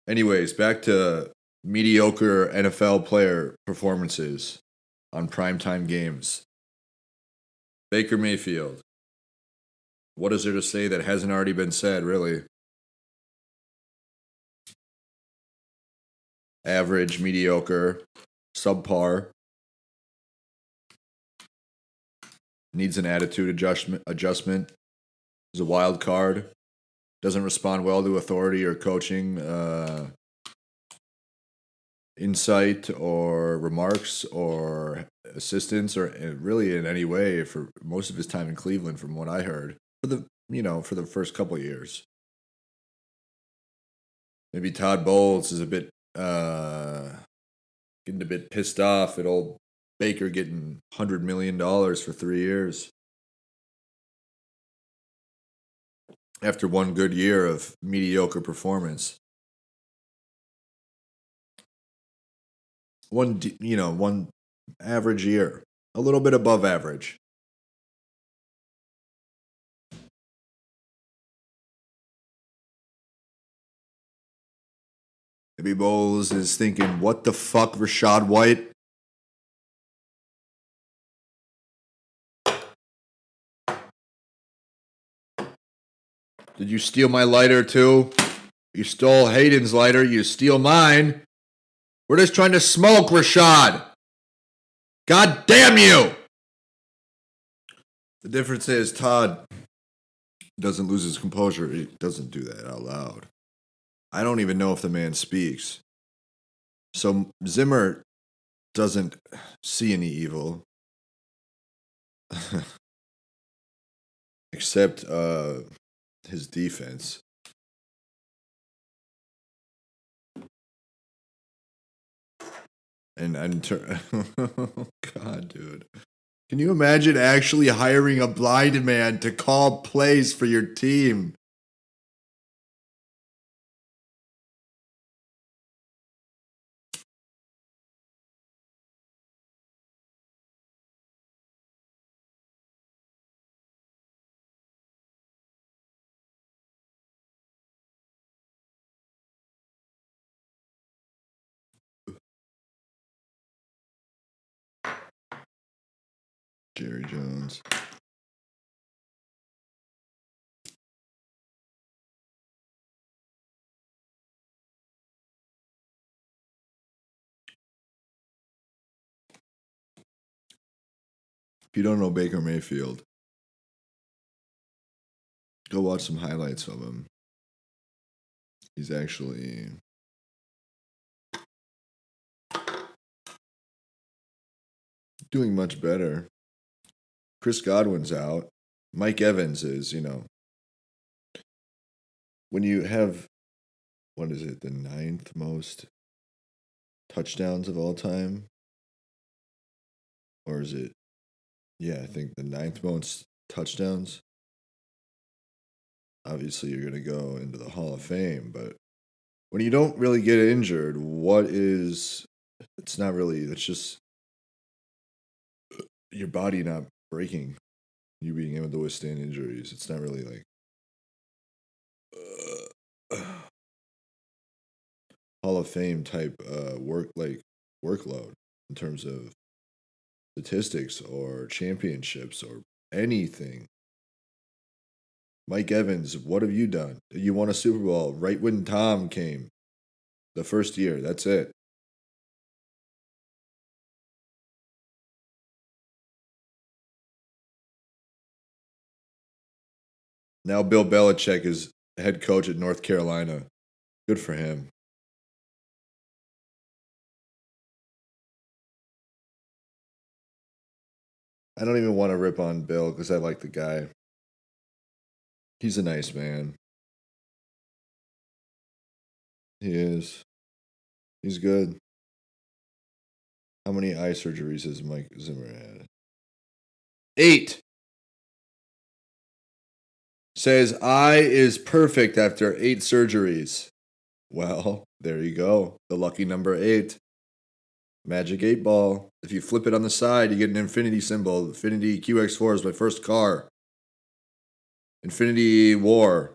Anyways, back to mediocre NFL player performances on primetime games. Baker Mayfield. What is there to say that hasn't already been said, really? Average, mediocre, subpar. Needs an attitude adjustment. Is a wild card. Doesn't respond well to authority or coaching insight or remarks or assistance or really in any way for most of his time in Cleveland, from what I heard. For the first couple of years. Maybe Todd Bowles is a bit getting a bit pissed off at old Baker getting $100 million for 3 years. After one good year of mediocre performance. One average year. A little bit above average. Maybe Bowles is thinking, what the fuck, Rachaad White? Did you steal my lighter too? You stole Hayden's lighter, you steal mine. We're just trying to smoke, Rachaad. God damn you! The difference is Todd doesn't lose his composure. He doesn't do that out loud. I don't even know if the man speaks. So Zimmer doesn't see any evil. Except his defense. And God, dude. Can you imagine actually hiring a blind man to call plays for your team? Jerry Jones. If you don't know Baker Mayfield, go watch some highlights of him. He's actually doing much better. Chris Godwin's out. Mike Evans is, when you have, what is it, the 9th most touchdowns of all time? Or is it, I think the 9th most touchdowns. Obviously, you're going to go into the Hall of Fame, but when you don't really get injured, what is it's not really. It's just your body not breaking. You being able to withstand injuries. It's not really like Hall of Fame type workload in terms of statistics or championships or anything. Mike Evans, what have you done? You won a Super Bowl right when Tom came, the first year. That's it. Now Bill Belichick is head coach at North Carolina. Good for him. I don't even want to rip on Bill because I like the guy. He's a nice man. He is. He's good. How many eye surgeries has Mike Zimmer had? 8. Says eye is perfect after 8 surgeries. Well, there you go. The lucky number 8. Magic 8 ball. If you flip it on the side, you get an infinity symbol. Infinity QX4 is my first car. Infinity War.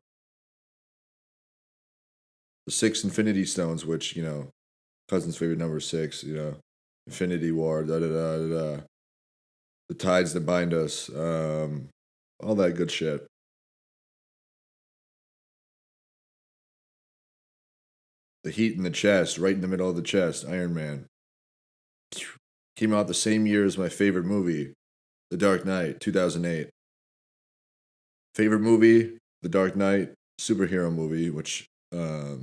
The 6 Infinity Stones, which, cousin's favorite number 6, Infinity War, da da da da da. The tides that bind us. All that good shit. The heat in the chest, right in the middle of the chest, Iron Man. Came out the same year as my favorite movie, The Dark Knight, 2008. Favorite movie, The Dark Knight, superhero movie, which, I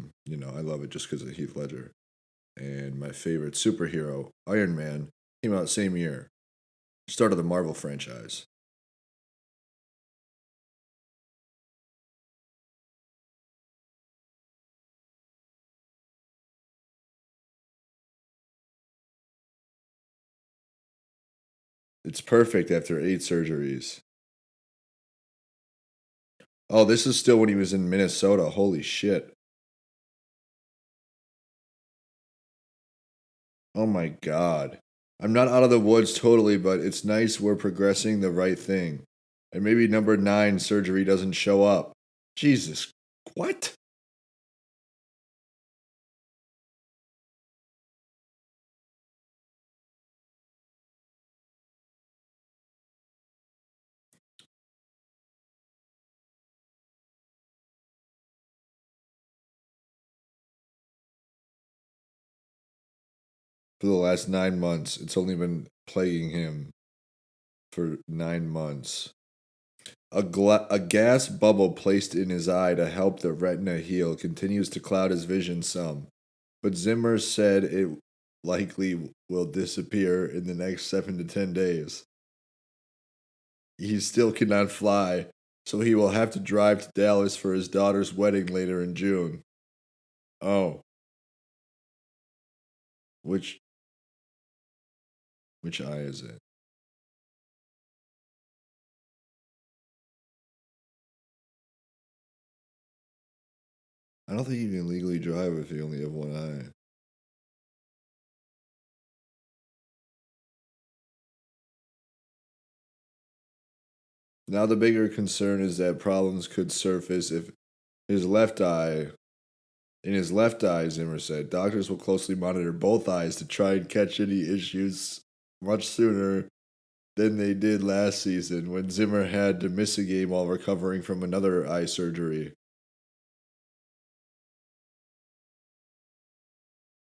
love it just because of Heath Ledger. And my favorite superhero, Iron Man, came out same year. Start of the Marvel franchise. It's perfect after 8 surgeries. Oh, this is still when he was in Minnesota. Holy shit. Oh my god. I'm not out of the woods totally, but it's nice we're progressing the right thing. And maybe number 9 surgery doesn't show up. Jesus. What? For the last 9 months. It's only been plaguing him for 9 months. A gas bubble placed in his eye to help the retina heal continues to cloud his vision some, but Zimmer said it likely will disappear in the next 7 to 10 days. He still cannot fly, so he will have to drive to Dallas for his daughter's wedding later in June. Oh, which which eye is it? I don't think you can legally drive if you only have one eye. Now the bigger concern is that problems could surface if his left eye in his left eye, Zimmer said. Doctors will closely monitor both eyes to try and catch any issues much sooner than they did last season when Zimmer had to miss a game while recovering from another eye surgery.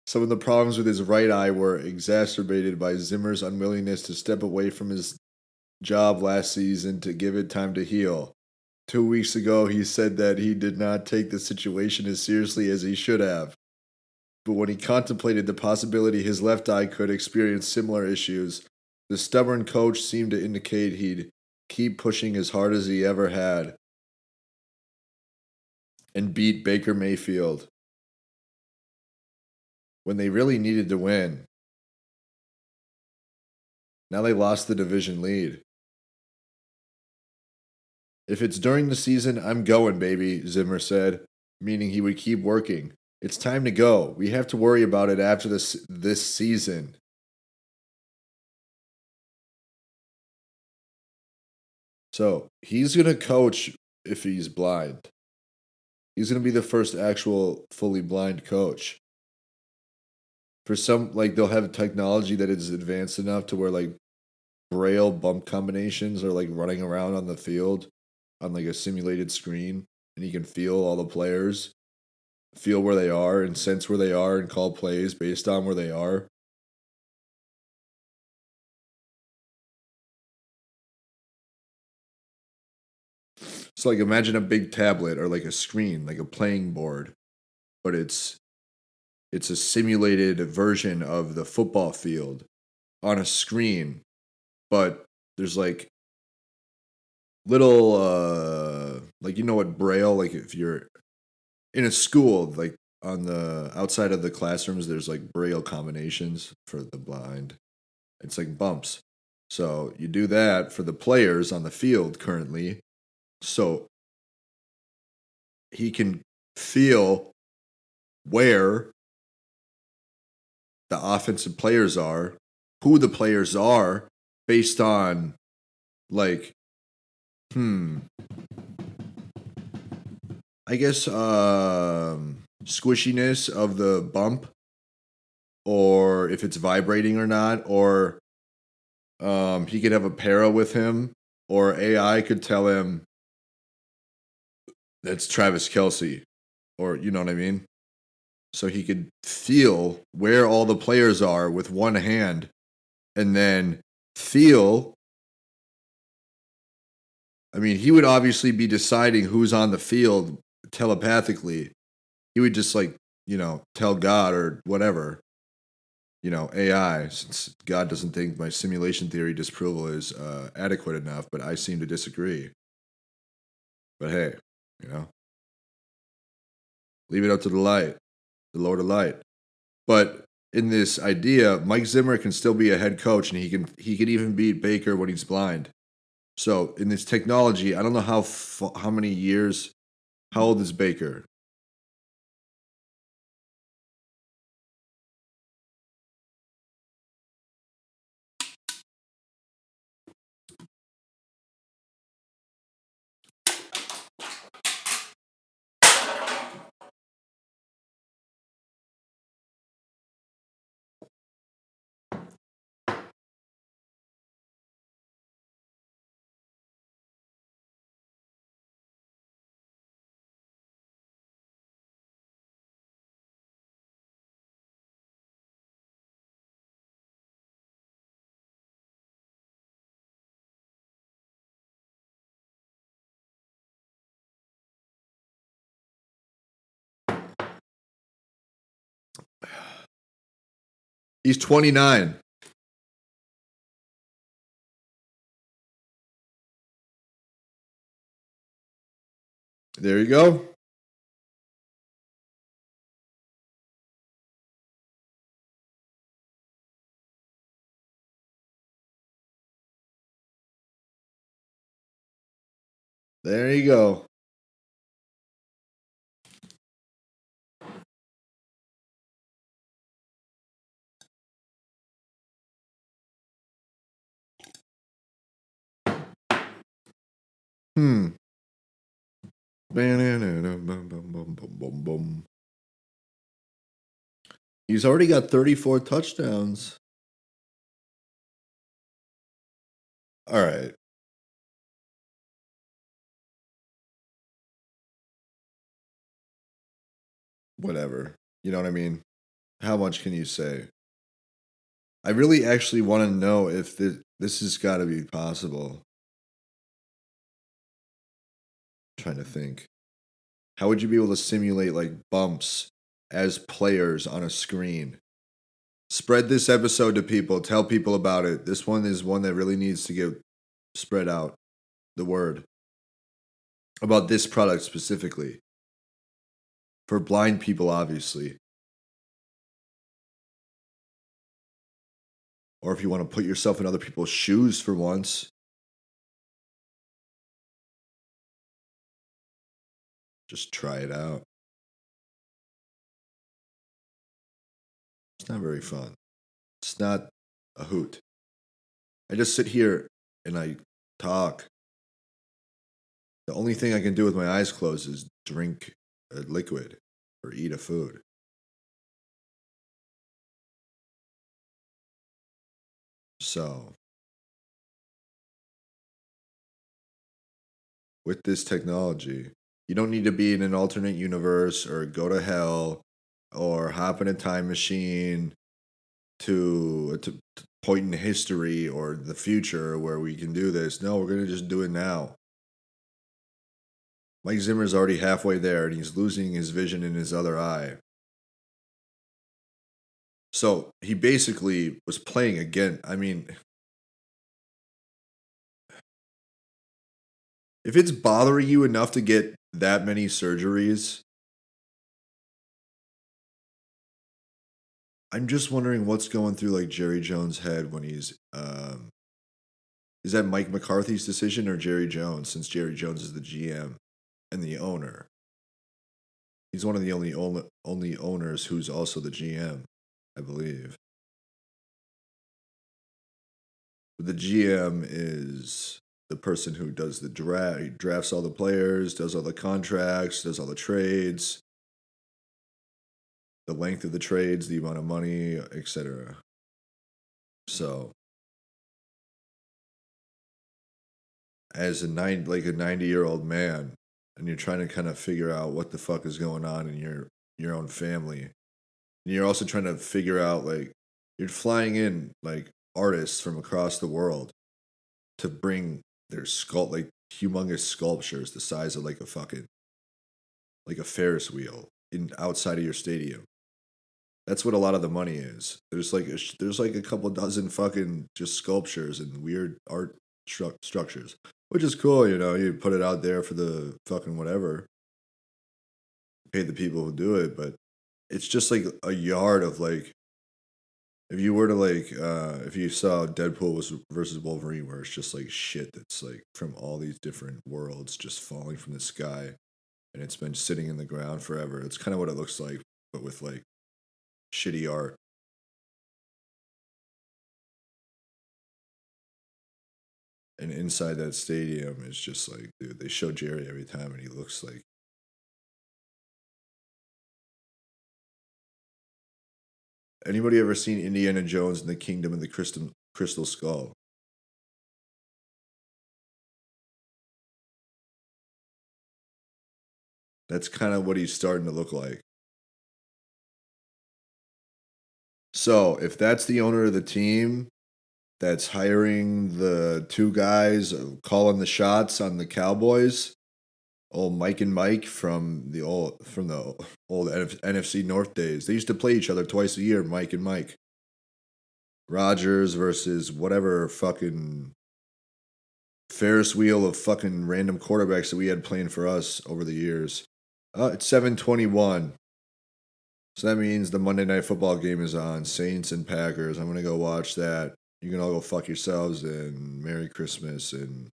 Some of the problems with his right eye were exacerbated by Zimmer's unwillingness to step away from his job last season to give it time to heal. 2 weeks ago, he said that he did not take the situation as seriously as he should have. But when he contemplated the possibility his left eye could experience similar issues, the stubborn coach seemed to indicate he'd keep pushing as hard as he ever had and beat Baker Mayfield when they really needed to win. Now they lost the division lead. If it's during the season, I'm going, baby, Zimmer said, meaning he would keep working. It's time to go. We have to worry about it after this season. So he's gonna coach if he's blind. He's gonna be the first actual fully blind coach. For some, like they'll have technology that is advanced enough to where like braille bump combinations are like running around on the field on like a simulated screen, and he can feel all the players, feel where they are, and sense where they are, and call plays based on where they are. So like imagine a big tablet or like a screen, like a playing board, but it's a simulated version of the football field on a screen, but there's like little like you know what braille, like if you're in a school, like on the outside of the classrooms there's like braille combinations for the blind. It's like bumps. So you do that for the players on the field currently. So he can feel where the offensive players are, who the players are, based on like, I guess squishiness of the bump, or if it's vibrating or not, or he could have a para with him, or AI could tell him that's Travis Kelsey, or you know what I mean. So he could feel where all the players are with one hand, and then feel. I mean, he would obviously be deciding who's on the field telepathically. He would just like, tell God or whatever, AI, since God doesn't think my simulation theory disapproval is adequate enough, but I seem to disagree. But hey, you know, leave it up to the light, the Lord of Light. But in this idea, Mike Zimmer can still be a head coach, and he can even beat Baker when he's blind. So in this technology, I don't know how many years. How old is Baker? He's 29. There you go. There you go. Hmm. He's already got 34 touchdowns. All right. Whatever. You know what I mean? How much can you say? I really actually want to know if this has got to be possible. I'm trying to think. How would you be able to simulate like bumps as players on a screen? Spread this episode to people. Tell people about it. This one is one that really needs to get spread out. The word about this product specifically for blind people, obviously. Or if you want to put yourself in other people's shoes for once, just try it out. It's not very fun. It's not a hoot. I just sit here and I talk. The only thing I can do with my eyes closed is drink a liquid or eat a food. So, with this technology, you don't need to be in an alternate universe or go to hell or hop in a time machine to point in history or the future where we can do this. No, we're going to just do it now. Mike Zimmer's already halfway there and he's losing his vision in his other eye. So he basically was playing again. I mean, if it's bothering you enough to get that many surgeries, I'm just wondering what's going through like Jerry Jones' head when he's is that Mike McCarthy's decision or Jerry Jones, since Jerry Jones is the GM and the owner? He's one of the only owners who's also the GM, I believe. But the GM is the person who does the draft, he drafts all the players, does all the contracts, does all the trades, the length of the trades, the amount of money, etc. So, as a 90-year-old man, and you're trying to kind of figure out what the fuck is going on in your own family, and you're also trying to figure out like you're flying in like artists from across the world to bring their humongous sculptures the size of like a fucking like a Ferris wheel in outside of your stadium. That's what a lot of the money is. There's like a couple dozen fucking just sculptures and weird art structures, which is cool. You know, you put it out there for the fucking whatever, pay the people who do it, but it's just like a yard of like if you were to like if you saw Deadpool was versus Wolverine, where it's just like shit that's like from all these different worlds just falling from the sky, and it's been sitting in the ground forever. It's kind of what it looks like, but with like shitty art. And inside that stadium is just like, dude, they show Jerry every time, and he looks like. Anybody ever seen Indiana Jones and the Kingdom of the Crystal Skull? That's kind of what he's starting to look like. So if that's the owner of the team that's hiring the two guys calling the shots on the Cowboys, old Mike and Mike from the old NFC North days. They used to play each other twice a year, Mike and Mike. Rodgers versus whatever fucking Ferris wheel of fucking random quarterbacks that we had playing for us over the years. It's 7:21. So that means the Monday Night Football game is on. Saints and Packers. I'm gonna go watch that. You can all go fuck yourselves and Merry Christmas and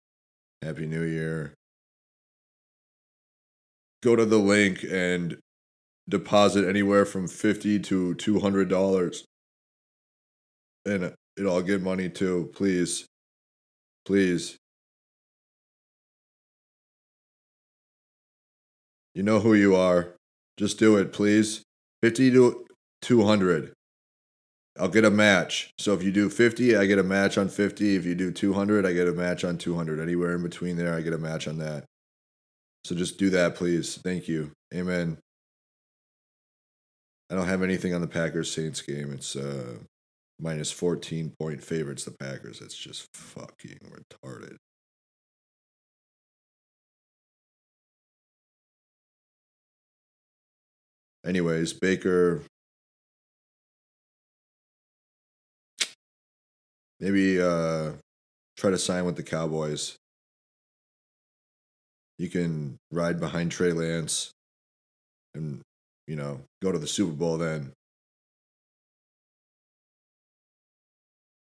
Happy New Year. Go to the link and deposit anywhere from $50 to $200, and I'll get money too. Please, please. You know who you are. Just do it, please. 50 to 200. I'll get a match. So if you do 50, I get a match on 50. If you do 200, I get a match on 200. Anywhere in between there, I get a match on that. So just do that, please. Thank you. Amen. I don't have anything on the Packers Saints game. It's minus 14-point favorites, the Packers. It's just fucking retarded. Anyways, Baker, maybe try to sign with the Cowboys. You can ride behind Trey Lance and, go to the Super Bowl then.